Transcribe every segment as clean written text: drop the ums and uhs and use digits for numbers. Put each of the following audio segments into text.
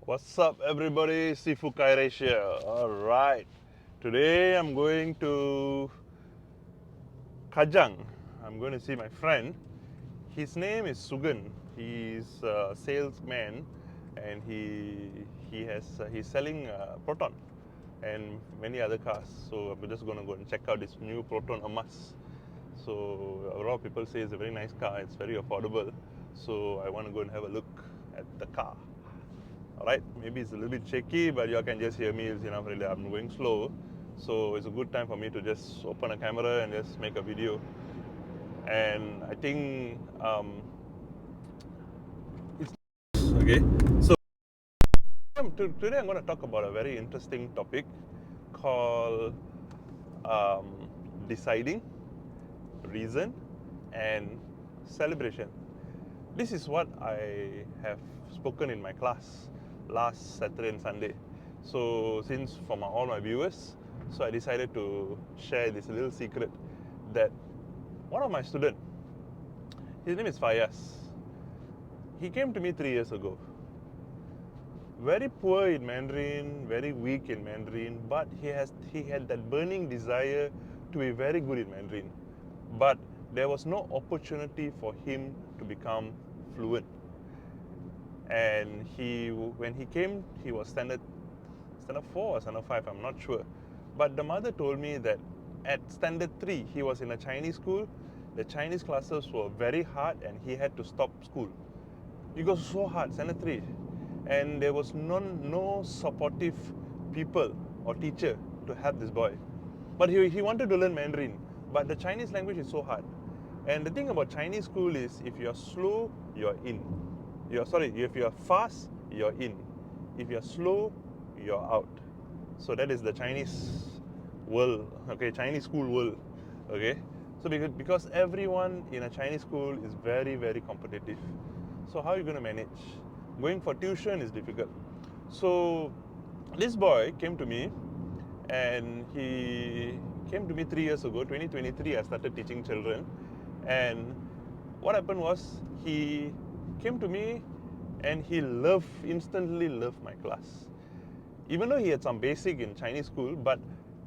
What's up, everybody? Sifu Kairesh here. Alright, today I'm going to Kajang. I'm going to see my friend. His name is Sugan. He's a salesman and he's selling Proton and many other cars. So I'm just going to go and check out this new Proton Amas. So a lot of people say it's a very nice car, it's very affordable. So I want to go and have a look at the car. Alright, maybe it's a little bit shaky, but you all can just hear me. It's enough really. I'm going slow, so it's a good time for me to just open a camera and just make a video. And I think it's okay. So today I'm going to talk about a very interesting topic called um, deciding, reason, and celebration. This is what I have spoken in my class last Saturday and Sunday. So since for all my viewers, so I decided to share this little secret that one of my students, his name is Fayas, he came to me 3 years ago. Very poor in Mandarin, very weak in Mandarin, but he had that burning desire to be very good in Mandarin. But there was no opportunity for him to become fluent. And when he came, he was standard 4 or standard 5, I'm not sure. But the mother told me that at standard 3, he was in a Chinese school. The Chinese classes were very hard and he had to stop school. It was so hard, standard 3. And there was no supportive people or teacher to help this boy. But he wanted to learn Mandarin. But the Chinese language is so hard. And the thing about Chinese school is if you're slow, you're in. If you're fast, you're in. If you're slow, you're out. So that is the Chinese world, okay, Chinese school world, okay. So because everyone in a Chinese school is very, very competitive. So how are you going to manage? Going for tuition is difficult. So this boy came to me, and he came to me 3 years ago, 2023. I started teaching children, and what happened was he came to me and he instantly loved my class. Even though he had some basic in Chinese school, but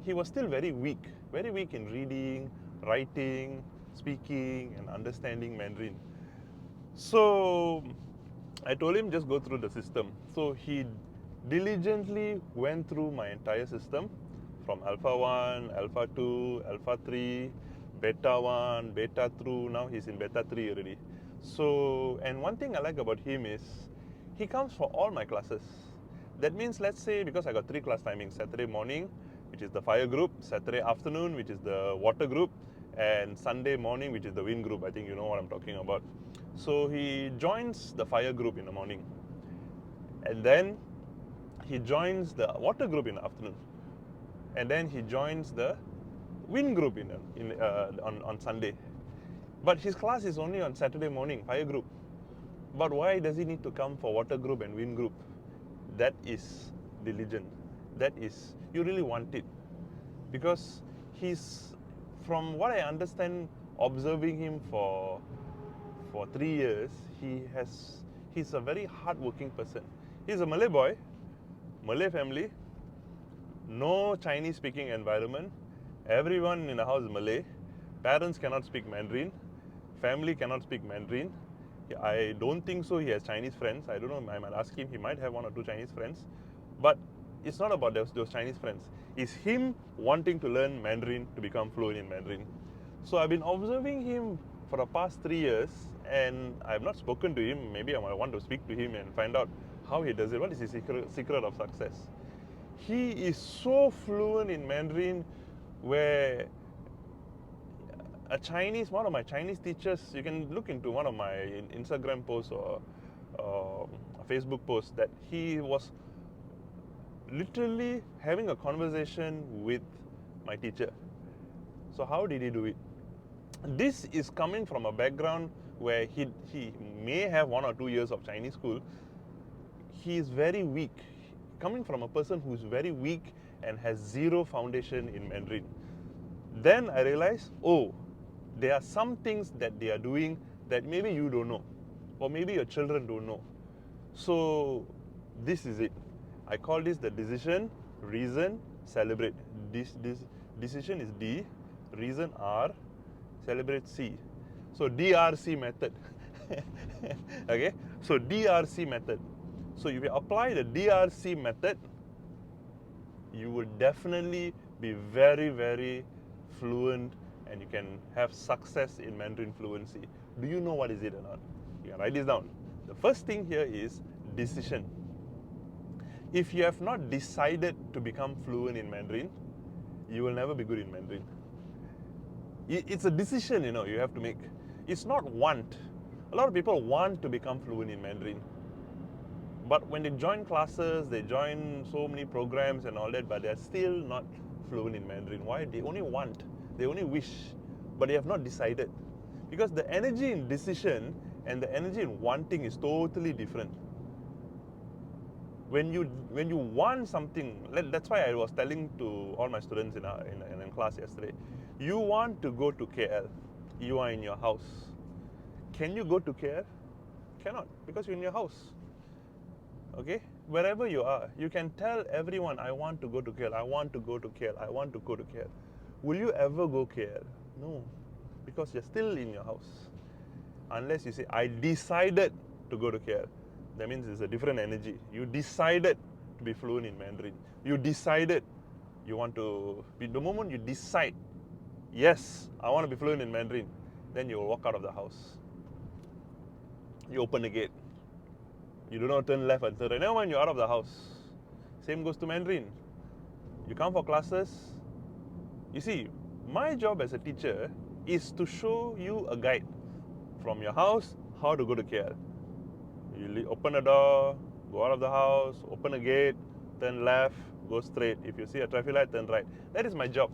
he was still very weak in reading, writing, speaking, and understanding Mandarin. So I told him just go through the system. So he diligently went through my entire system from Alpha 1, Alpha 2, Alpha 3, Beta 1, Beta 2, now he's in Beta 3 already. So, and one thing I like about him is he comes for all my classes. That means, let's say, because I got 3 class timings, Saturday morning, which is the fire group, Saturday afternoon, which is the water group, and Sunday morning, which is the wind group. I think you know what I'm talking about. So he joins the fire group in the morning, and then he joins the water group in the afternoon, and then he joins the wind group on Sunday. But his class is only on Saturday morning, fire group. But why does he need to come for water group and wind group? That is diligent. That is, you really want it. Because from what I understand, observing him for 3 years, he's a very hardworking person. He's a Malay boy, Malay family, no Chinese speaking environment. Everyone in the house is Malay. Parents cannot speak Mandarin. Family cannot speak Mandarin. I don't think so he has Chinese friends. I don't know, I might ask him. He might have 1 or 2 Chinese friends. But it's not about those Chinese friends. It's him wanting to learn Mandarin to become fluent in Mandarin. So I've been observing him for the past 3 years, and I've not spoken to him. Maybe I might want to speak to him and find out how he does it. What is his secret of success? He is so fluent in Mandarin where one of my Chinese teachers, you can look into one of my Instagram posts or Facebook posts, that he was literally having a conversation with my teacher. So how did he do it? This is coming from a background where he may have 1 or 2 years of Chinese school. He is very weak. Coming from a person who is very weak and has zero foundation in Mandarin. Then I realized, oh, there are some things that they are doing that maybe you don't know, or maybe your children don't know. So This is it. I call this the decision, reason, celebrate. This decision is D, reason R, celebrate C. So DRC method. Okay, so DRC method. So if you apply the DRC method, you will definitely be very, very fluent and you can have success in Mandarin fluency. Do you know what is it or not? You can write this down. The first thing here is decision. If you have not decided to become fluent in Mandarin, you will never be good in Mandarin. It's a decision, you have to make. It's not want. A lot of people want to become fluent in Mandarin. But when they join classes, they join so many programs and all that, but they're still not fluent in Mandarin. Why? They only want, they only wish, but they have not decided. Because the energy in decision and the energy in wanting is totally different. When you want something, that's why I was telling to all my students in class yesterday, you want to go to KL, you are in your house. Can you go to KL? Cannot, because you're in your house. Okay, wherever you are, you can tell everyone, I want to go to KL, I want to go to KL, I want to go to KL. Will you ever go KL? No, because you're still in your house. Unless you say, I decided to go to KL. That means it's a different energy. You decided to be fluent in Mandarin. You decided you want to, the moment you decide, yes, I want to be fluent in Mandarin, then you will walk out of the house. You open the gate. You do not turn left and turn right. Never mind, you're out of the house. Same goes to Mandarin. You come for classes. You see, my job as a teacher is to show you a guide from your house how to go to KL. You open the door, go out of the house, open a gate, turn left, go straight. If you see a traffic light, turn right. That is my job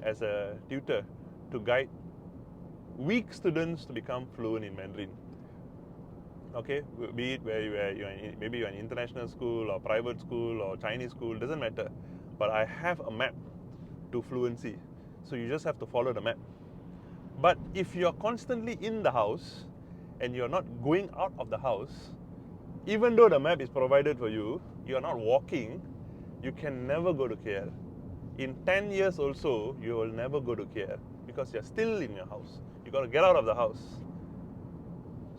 as a tutor, to guide weak students to become fluent in Mandarin. Okay, be it maybe you're in international school or private school or Chinese school, doesn't matter. But I have a map to fluency. So you just have to follow the map. But if you're constantly in the house and you're not going out of the house, even though the map is provided for you, you're not walking, you can never go to KL. In 10 years also, you will never go to KL because you're still in your house. You got to get out of the house.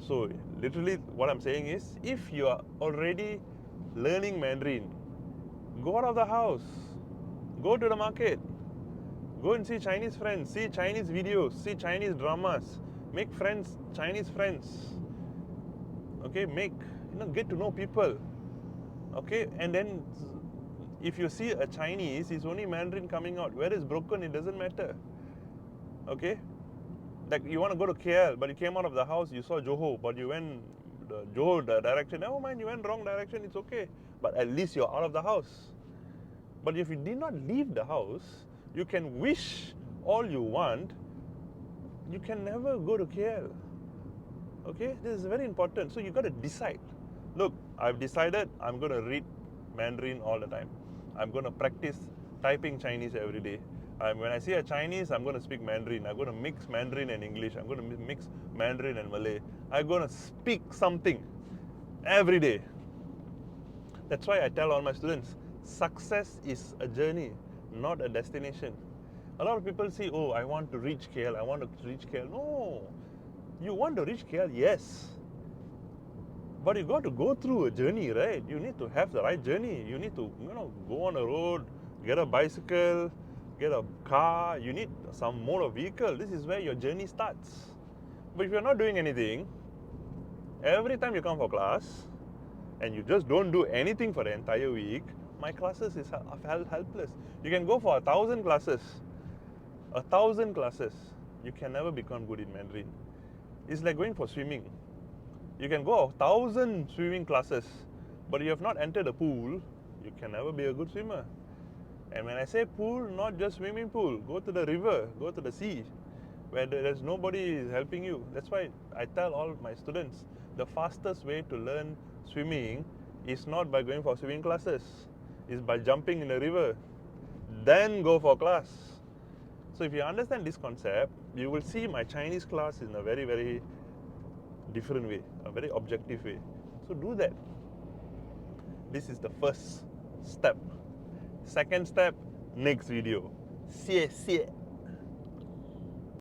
So literally what I'm saying is, if you are already learning Mandarin, go out of the house, go to the market, go and see Chinese friends, see Chinese videos, see Chinese dramas, make friends, Chinese friends. Okay, get to know people. Okay, and then if you see a Chinese, it's only Mandarin coming out. Where is broken, it doesn't matter. Okay, like you want to go to KL, but you came out of the house, you saw Johor, but you went the Johor direction. Never mind, you went wrong direction, it's okay. But at least you're out of the house. But if you did not leave the house, you can wish all you want, you can never go to KL. Okay, this is very important. So you got to decide. Look, I've decided I'm going to read Mandarin all the time. I'm going to practice typing Chinese every day. When I see a Chinese, I'm going to speak Mandarin. I'm going to mix Mandarin and English. I'm going to mix Mandarin and Malay. I'm going to speak something every day. That's why I tell all my students, success is a journey, not a destination. A lot of people say, oh, I want to reach KL, I want to reach KL. No, you want to reach KL, yes. But you got to go through a journey, right? You need to have the right journey. You need to, go on a road, get a bicycle, get a car. You need some motor vehicle. This is where your journey starts. But if you're not doing anything, every time you come for class, and you just don't do anything for the entire week, my classes is helpless. You can go for 1,000 classes. 1,000 classes. You can never become good in Mandarin. It's like going for swimming. You can go 1,000 swimming classes, but you have not entered a pool, you can never be a good swimmer. And when I say pool, not just swimming pool. Go to the river, go to the sea, where there's nobody helping you. That's why I tell all my students, the fastest way to learn swimming is not by going for swimming classes. It's by jumping in the river. Then go for class. So if you understand this concept, you will see my Chinese class in a very, very different way, a very objective way. So do that. This is the first step. Second step, next video. 谢谢